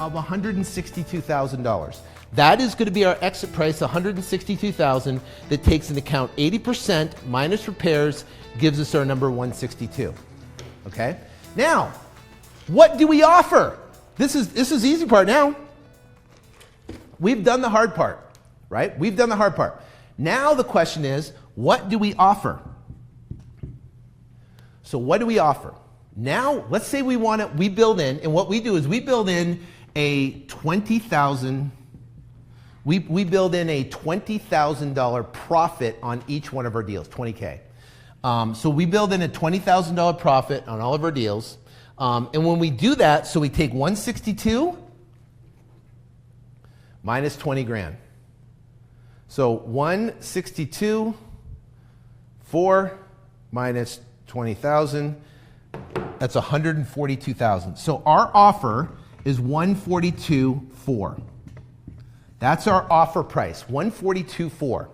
of $162,000. That is going to be our exit price, $162,000, that takes into account 80% minus repairs, gives us our number 162. Okay? Now, what do we offer? This is the easy part now. We've done the hard part, right? We've done the hard part. Now the question is, what do we offer? So what do we offer? Now, let's say we build in, and what we do is we build in a $20,000, we build in a $20,000 profit on each one of our deals, 20K. So we build in a $20,000 profit on all of our deals. And when we do that, so we take 162 minus 20 grand. So 162, 4 minus 20,000, that's 142,000. So our offer is 142,4. That's our offer price, 142,4.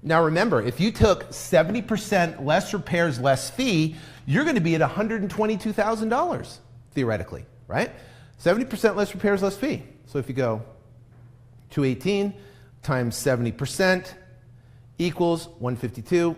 Now remember, if you took 70% less repairs, less fee, you're going to be at $122,000, theoretically, right? 70% less repairs, less fee. So if you go 218 times 70% equals 152,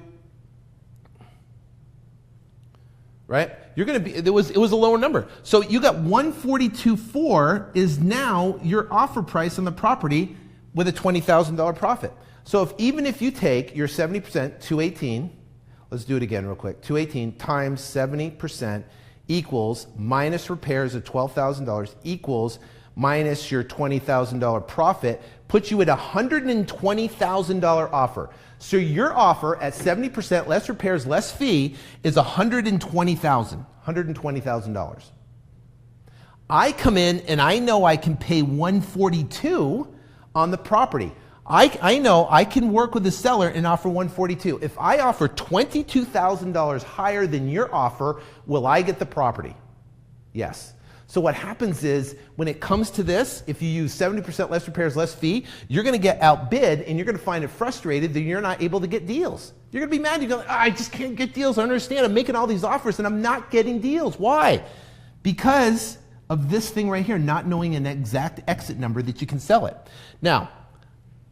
right? You're going to be, it was a lower number. So you got 142,4 is now your offer price on the property with a $20,000 profit. So even if you take your 70%, 218, let's do it again real quick. 218 times 70% equals minus repairs of $12,000 equals minus your $20,000 profit, puts you at a $120,000 offer. So your offer at 70% less repairs, less fee is $120,000. I come in and I know I can pay $142 on the property. I know I can work with the seller and offer $142. If I offer $22,000 higher than your offer, will I get the property? Yes. So what happens is, when it comes to this, if you use 70% less repairs, less fee, you're going to get outbid and you're going to find it frustrated that you're not able to get deals. You're going to be mad. You're going, I just can't get deals. I understand. I'm making all these offers and I'm not getting deals. Why? Because of this thing right here, not knowing an exact exit number that you can sell it. Now,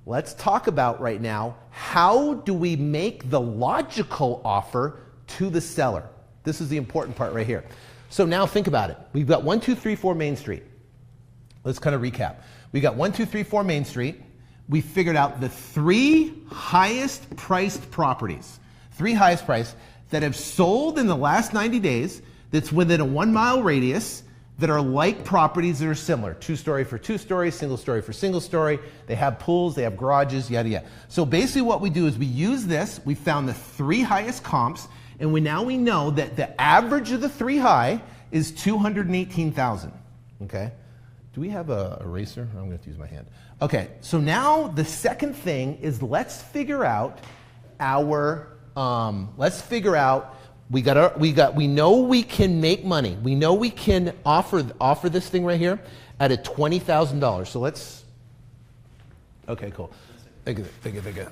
let's talk about right now, how do we make the logical offer to the seller? This is the important part right here. So now think about it. We've got 1, 2, 3, 4 Main Street. Let's kind of recap. We got 1, 2, 3, 4 Main Street. We figured out the 3 highest priced properties, 3 highest priced that have sold in the last 90 days, that's within a 1-mile radius, that are like properties that are similar. 2-story for 2-story, single-story for single-story. They have pools, they have garages, yada, yada. So basically what we do is we use this. We found the 3 highest comps, and we know that the average of the 3 high is 218,000. Okay? Do we have a eraser? I'm going to have to use my hand. Okay, so now the second thing is let's figure out our, we know we can make money. We know we can offer this thing right here at a $20,000. So let's, okay, cool. Thank you.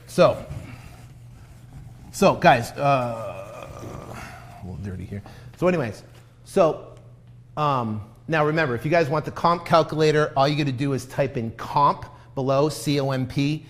So guys, a little dirty here. So anyways, now remember, if you guys want the comp calculator, all you got to do is type in comp below, C-O-M-P,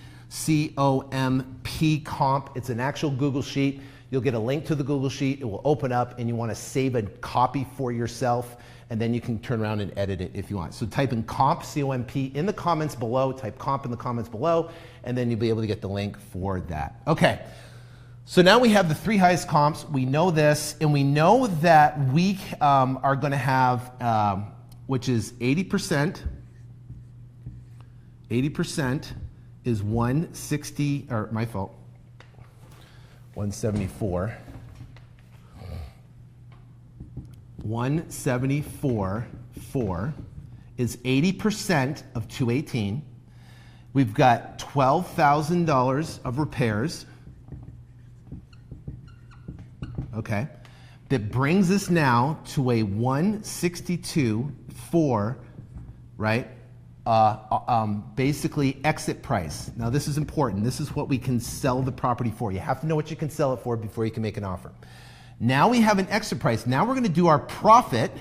comp. It's an actual Google sheet. You'll get a link to the Google sheet. It will open up, and you want to save a copy for yourself, and then you can turn around and edit it if you want. So type in comp, C-O-M-P, in the comments below. Type comp in the comments below, and then you'll be able to get the link for that. Okay. So now we have the 3 highest comps. We know this, and we know that we are going to have, which is 80%. 80% is 160, or my fault, 174. 174.4 is 80% of 218. We've got $12,000 of repairs. Okay, that brings us now to a 162.4, right? Basically exit price. Now this is important. This is what we can sell the property for. You have to know what you can sell it for before you can make an offer. Now we have an exit price. Now we're going to do our profit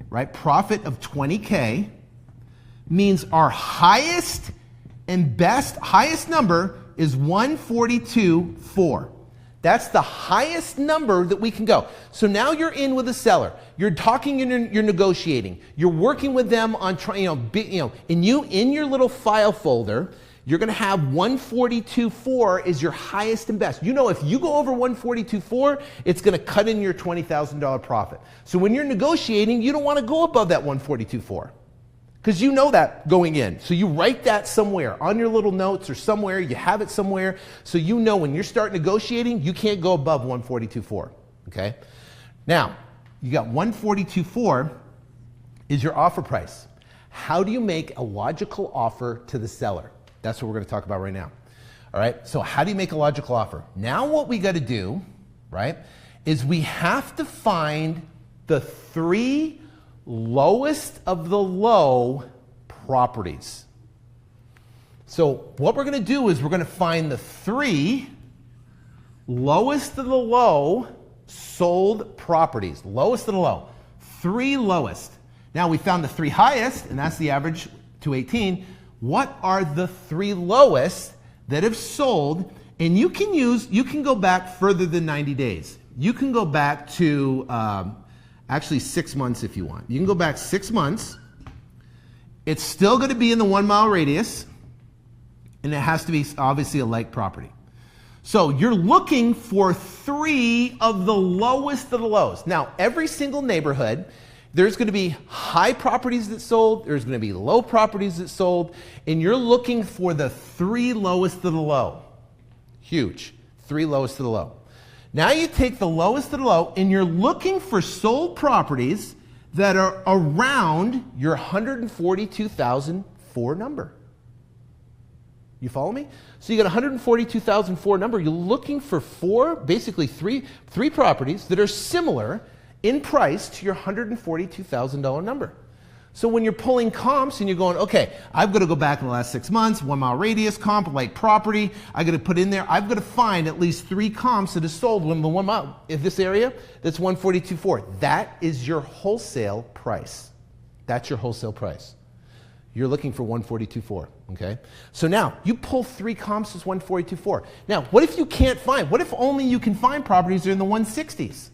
right? Profit of 20K means our highest and best, highest number is 142.4. That's the highest number that we can go. So now you're in with a seller. You're talking and you're negotiating. You're working with them on trying, and you in your little file folder, you're going to have 142.4 is your highest and best. You know, if you go over 142.4, it's going to cut in your $20,000 profit. So when you're negotiating, you don't want to go above that 142.4. Because you know that going in. So you write that somewhere on your little notes or somewhere. You have it somewhere. So you know when you start negotiating, you can't go above 142.4. Okay? Now, you got 142.4 is your offer price. How do you make a logical offer to the seller? That's what we're going to talk about right now. All right? So how do you make a logical offer? Now what we got to do, right, is we have to find the three lowest of the low properties. So what we're going to do is we're going to find the three lowest of the low sold properties. Lowest of the low. Three lowest. Now we found the three highest, and that's the average 218. What are the three lowest that have sold? And you can go back further than 90 days. You can go back to actually 6 months if you want. You can go back 6 months. It's still going to be in the 1 mile radius, and it has to be obviously a like property. So you're looking for three of the lowest of the lows. Now, every single neighborhood, there's going to be high properties that sold, there's going to be low properties that sold, and you're looking for the three lowest of the low. Huge. Three lowest of the low. Now you take the lowest of the low and you're looking for sold properties that are around your 142,004 number. You follow me? So you got 142,004 number. You're looking for basically three properties that are similar in price to your $142,000 number. So when you're pulling comps and you're going, okay, I've got to go back in the last 6 months, 1 mile radius comp, like property, I got to put in there, I've got to find at least three comps that have sold within the 1 mile. In this area, that's 142.4. That is your wholesale price. That's your wholesale price. You're looking for 142.4, okay? So now, you pull three comps as 142.4. Now, what if you can't find? What if only you can find properties that are in the 160s?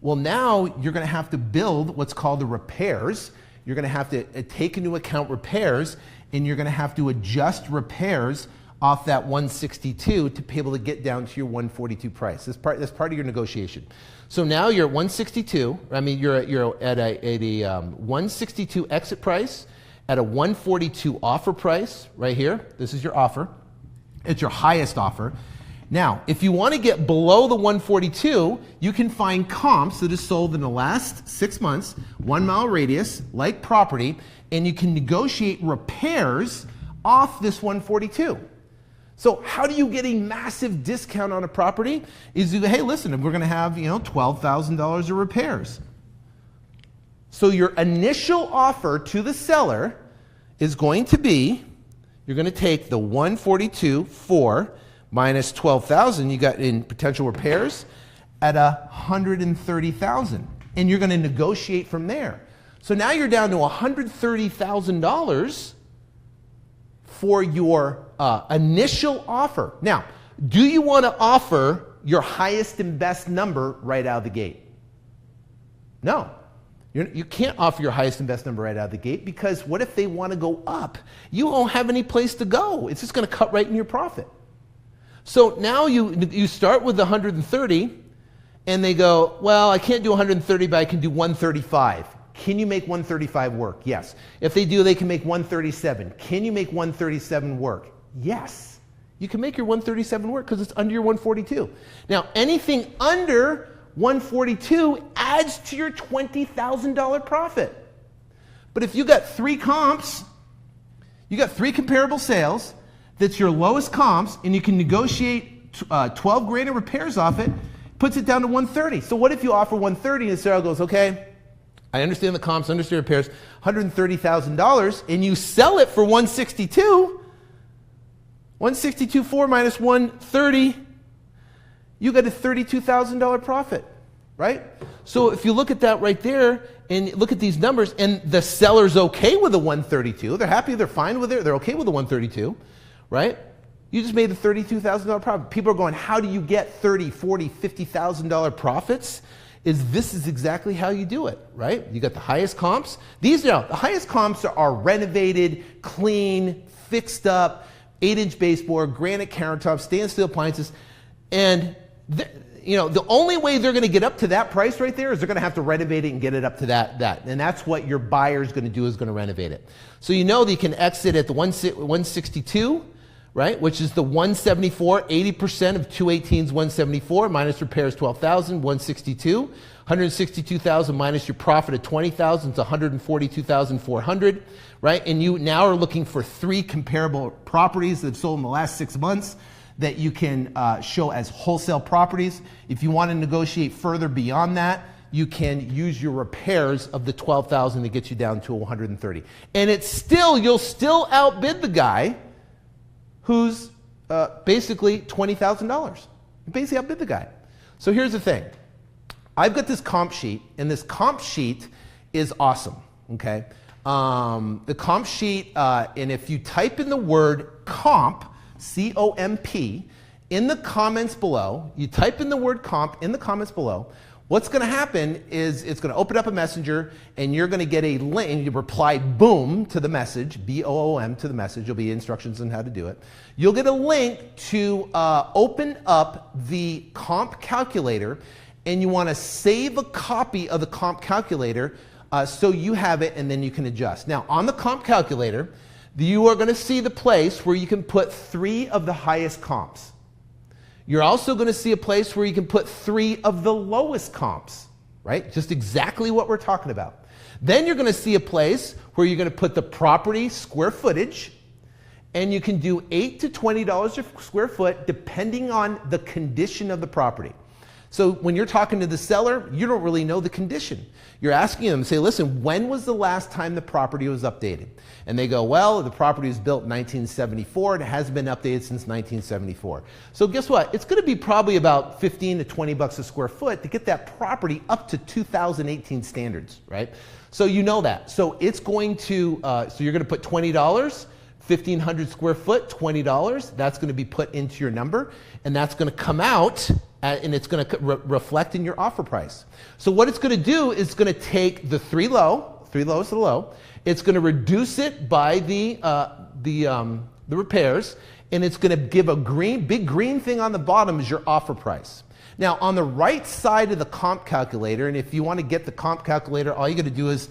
Well, now you're going to have to build what's called the repairs. You're going to have to take into account repairs, and you're going to have to adjust repairs off that 162 to be able to get down to your 142 price. That's part of your negotiation. So now you're at 162. I mean, you're at a 162 exit price, at a 142 offer price right here. This is your offer. It's your highest offer. Now, if you want to get below the 142, you can find comps that have sold in the last 6 months, 1 mile radius, like property, and you can negotiate repairs off this 142. So how do you get a massive discount on a property? Is you go, hey, listen, we're going to have $12,000 of repairs. So your initial offer to the seller is going to be, you're going to take the 142.4 minus 12,000 you got in potential repairs at 130,000, and you're going to negotiate from there. So now you're down to $130,000 for your initial offer. Now, do you want to offer your highest and best number right out of the gate? No. You can't offer your highest and best number right out of the gate, because what if they want to go up? You won't have any place to go. It's just going to cut right in your profit. So now you start with 130, and they go, well, I can't do 130, but I can do 135. Can you make 135 work? Yes. If they do, they can make 137. Can you make 137 work? Yes. You can make your 137 work because it's under your 142. Now, anything under 142 adds to your $20,000 profit. But if you got three comps, you got three comparable sales, that's your lowest comps, and you can negotiate 12 grand in repairs off it, puts it down to 130. So what if you offer 130 and the seller goes, okay, I understand the comps, understand repairs, $130,000, and you sell it for 162, 162.4 minus 130, you got a $32,000 profit, right? So if you look at that right there, and look at these numbers, and the seller's okay with the 132. They're happy, they're fine with it, they're okay with the 132, right? You just made a $32,000 profit. People are going, how do you get $30,000, $40,000, $50,000 profits? This is exactly how you do it, right? You got the highest comps. The highest comps are renovated, clean, fixed up, 8-inch baseboard, granite countertops, stainless steel appliances, and the only way they're going to get up to that price right there is they're going to have to renovate it and get it up to that. And that's what your buyer is going to do, is going to renovate it. So you know that you can exit at the 162, right? Which is the 174, 80% of 218 is 174, minus repairs 12,000, 162. 162,000 minus your profit of 20,000 is 142,400, right? And you now are looking for 3 comparable properties that have sold in the last 6 months that you can show as wholesale properties. If you want to negotiate further beyond that, you can use your repairs of the 12,000 to get you down to 130. And you'll still outbid the guy who's basically $20,000. You basically outbid the guy. So here's the thing. I've got this comp sheet, and this comp sheet is awesome, okay? The comp sheet, and if you type in the word comp, C-O-M-P, in the comments below, you type in the word comp in the comments below, what's going to happen is it's going to open up a messenger, and you're going to get a link, and you reply boom to the message, B-O-O-M to the message. There'll be instructions on how to do it. You'll get a link to open up the comp calculator, and you want to save a copy of the comp calculator so you have it, and then you can adjust. Now, on the comp calculator, you are going to see the place where you can put 3 of the highest comps. You're also going to see a place where you can put 3 of the lowest comps, right? Just exactly what we're talking about. Then you're going to see a place where you're going to put the property square footage, and you can do $8 to $20 a square foot depending on the condition of the property. So when you're talking to the seller, you don't really know the condition. You're asking them, say, listen, when was the last time the property was updated? And they go, well, the property was built in 1974. It hasn't been updated since 1974. So guess what? It's going to be probably about 15 to 20 bucks a square foot to get that property up to 2018 standards, right? So you know that. So it's going to, so you're going to put $20, 1,500 square foot, $20. That's going to be put into your number, and that's going to come out and it's going to reflect in your offer price. So what it's going to do is it's going to take the 3 lowest of the low. It's going to reduce it by the repairs, and it's going to give a big green thing on the bottom is your offer price. Now, on the right side of the comp calculator, and if you want to get the comp calculator, all you got to do is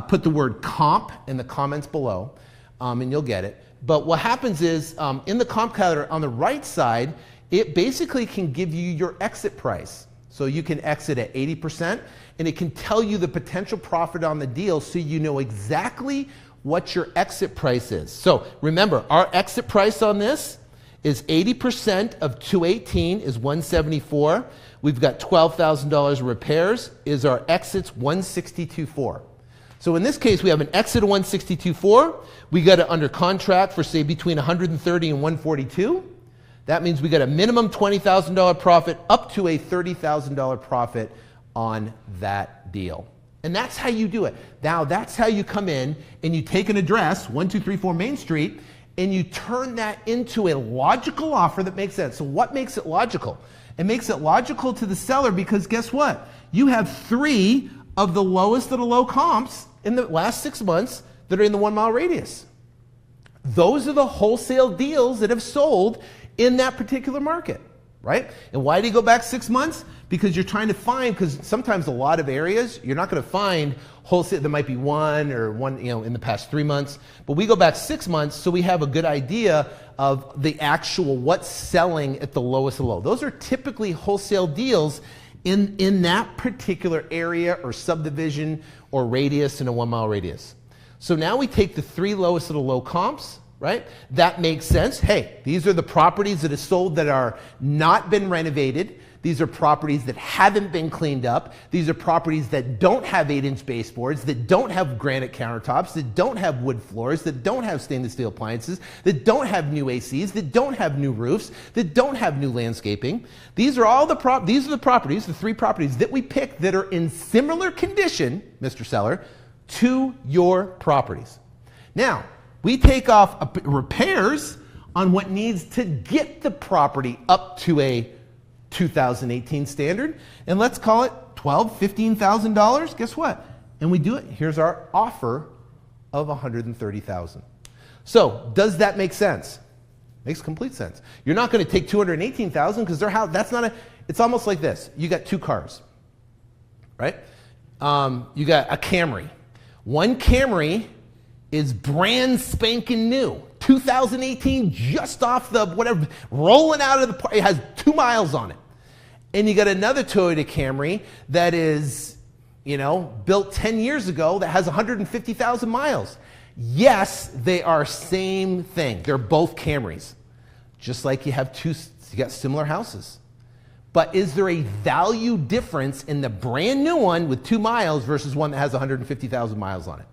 put the word comp in the comments below, and you'll get it. But what happens is in the comp calculator on the right side, it basically can give you your exit price. So you can exit at 80%, and it can tell you the potential profit on the deal so you know exactly what your exit price is. So remember, our exit price on this is 80% of 218 is 174. We've got $12,000 of repairs. Is our exits 162.4. So in this case, we have an exit of 162.4. We got it under contract for, say, between 130 and 142. That means we got a minimum $20,000 profit up to a $30,000 profit on that deal. And that's how you do it. Now, that's how you come in and you take an address, 1234 Main Street, and you turn that into a logical offer that makes sense. So what makes it logical? It makes it logical to the seller because guess what? You have 3 of the lowest of the low comps in the last 6 months that are in the 1 mile radius. Those are the wholesale deals that have sold in that particular market, right? And why do you go back 6 months? Because you're trying to find, because sometimes a lot of areas, you're not going to find wholesale, there might be one in the past 3 months, but we go back 6 months so we have a good idea of the actual what's selling at the lowest of low. Those are typically wholesale deals in that particular area or subdivision or radius in a 1 mile radius. So now we take the 3 lowest of the low comps, right? That makes sense. Hey, these are the properties that are sold that are not been renovated. These are properties that haven't been cleaned up. These are properties that don't have 8-inch baseboards, that don't have granite countertops, that don't have wood floors, that don't have stainless steel appliances, that don't have new ACs, that don't have new roofs, that don't have new landscaping. These are all the properties, the 3 properties that we picked that are in similar condition, Mr. Seller, to your properties. Now, we take off repairs on what needs to get the property up to a 2018 standard, and let's call it $12,000, $15,000. Guess what? And we do it. Here's our offer of $130,000. So, does that make sense? Makes complete sense. You're not going to take $218,000 because their house. That's not a. It's almost like this. You got 2 cars, right? You got a Camry. One Camry is brand spanking new, 2018, just off the whatever, rolling out of the. It has 2 miles on it. And you got another Toyota Camry that is, built 10 years ago that has 150,000 miles. Yes, they are same thing. They're both Camrys. Just like you got similar houses. But is there a value difference in the brand new one with 2 miles versus one that has 150,000 miles on it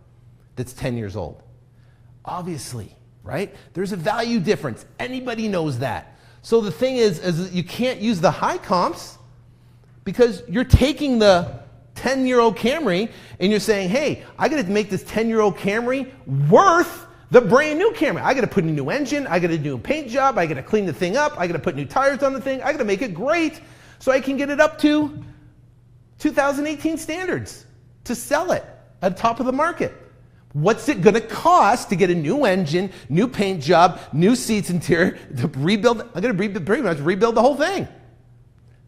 that's 10 years old? Obviously, right? There's a value difference. Anybody knows that. So the thing is you can't use the high comps because you're taking the 10-year-old Camry and you're saying, hey, I got to make this 10-year-old Camry worth the brand new Camry. I got to put in a new engine. I got to do a paint job. I got to clean the thing up. I got to put new tires on the thing. I got to make it great so I can get it up to 2018 standards to sell it at the top of the market. What's it going to cost to get a new engine, new paint job, new seats interior, to rebuild? I'm going to pretty much rebuild the whole thing.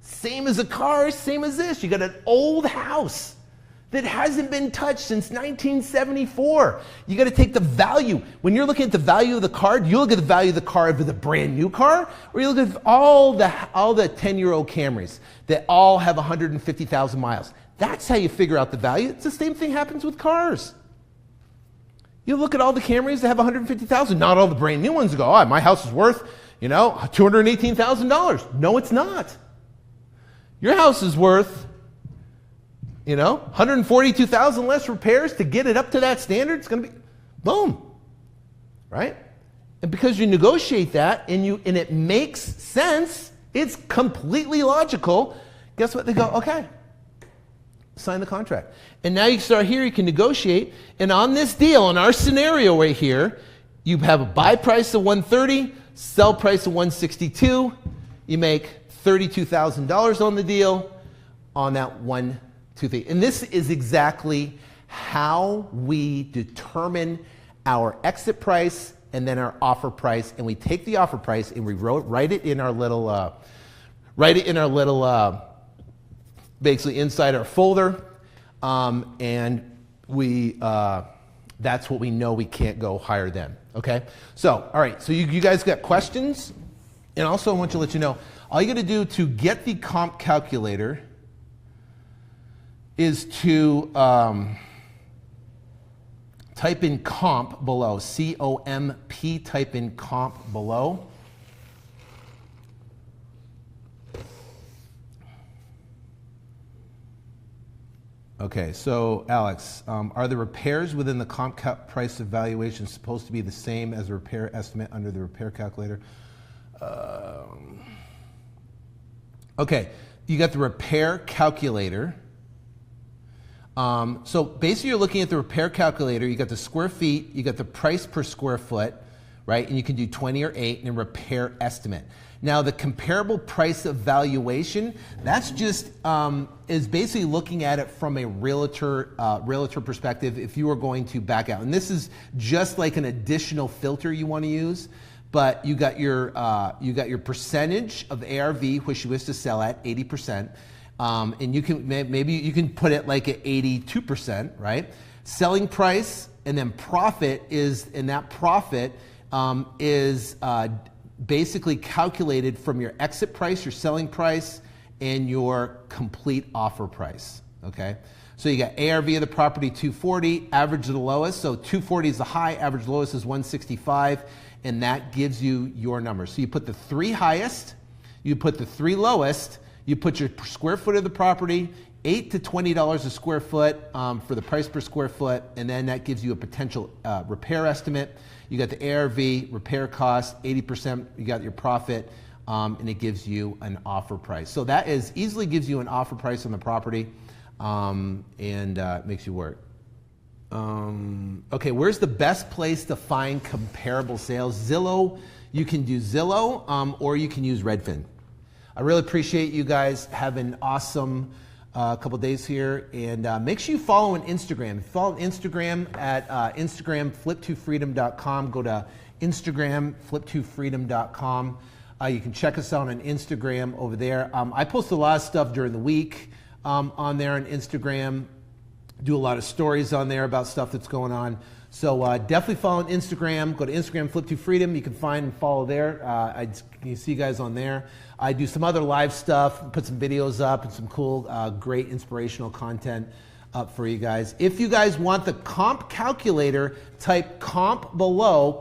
Same as a car, same as this. You got an old house that hasn't been touched since 1974. You got to take the value. When you're looking at the value of the car, do you look at the value of the car of the brand new car, or you look at all the 10-year-old Camrys that all have 150,000 miles? That's how you figure out the value. It's the same thing happens with cars. You look at all the Camrys that have 150,000, not all the brand new ones go, my house is worth, $218,000. No, it's not. Your house is worth, 142,000 less repairs to get it up to that standard. It's going to be, boom, right? And because you negotiate that and it makes sense, it's completely logical. Guess what? They go, okay, sign the contract. And now you start here, you can negotiate. And on this deal, in our scenario right here, you have a buy price of $130, sell price of $162. You make $32,000 on the deal on that 1, 2, 3. And this is exactly how we determine our exit price and then our offer price. And we take the offer price and we write it in our little, basically inside our folder. And that's what we know we can't go higher than. Okay. So, all right. So you guys got questions? And also I want to let you know, all you got to do to get the comp calculator is to type in comp below, C-O-M-P, type in comp below. Okay, so Alex, are the repairs within the comp price evaluation supposed to be the same as the repair estimate under the repair calculator? Okay, you got the repair calculator. So basically you're looking at the repair calculator, you got the square feet, you got the price per square foot, right? And you can do 20 or 8 and repair estimate. Now the comparable price evaluation, that's just, is basically looking at it from a realtor perspective if you are going to back out. And this is just like an additional filter you want to use. But you got your percentage of ARV, which you wish to sell at 80%, and you can maybe you can put it like at 82%, right? Selling price and then profit is, and that profit is basically calculated from your exit price, your selling price, and your complete offer price. Okay. So you got ARV of the property 240, average of the lowest. So 240 is the high, average lowest is 165. And that gives you your numbers. So you put the 3 highest, you put the 3 lowest, You put your square foot of the property, $8 to $20 a square foot for the price per square foot, and then that gives you a potential repair estimate. You got the ARV, repair cost, 80%, you got your profit, and it gives you an offer price. So that is easily gives you an offer price on the property, and makes you work. Okay, where's the best place to find comparable sales? Zillow, you can do Zillow, or you can use Redfin. I really appreciate you guys. Have an awesome couple days here, and make sure you follow on Instagram. Follow Instagram at Instagram flip2freedom.com. Go to Instagram flip2freedom.com. You can check us out on Instagram over there. I post a lot of stuff during the week on there on Instagram. Do a lot of stories on there about stuff that's going on. So definitely follow on Instagram. Go to Instagram flip2freedom. You can find and follow there. You see you guys on there. I do some other live stuff, put some videos up and some cool, great inspirational content up for you guys. If you guys want the comp calculator, type comp below,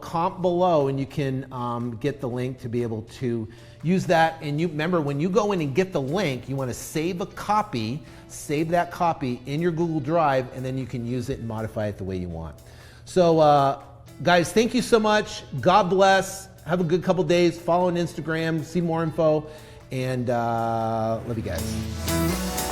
and you can get the link to be able to use that. And you remember, when you go in and get the link, you want to save a copy, save that copy in your Google Drive, and then you can use it and modify it the way you want. So guys, thank you so much. God bless. Have a good couple days. Follow on Instagram, see more info, and love you guys.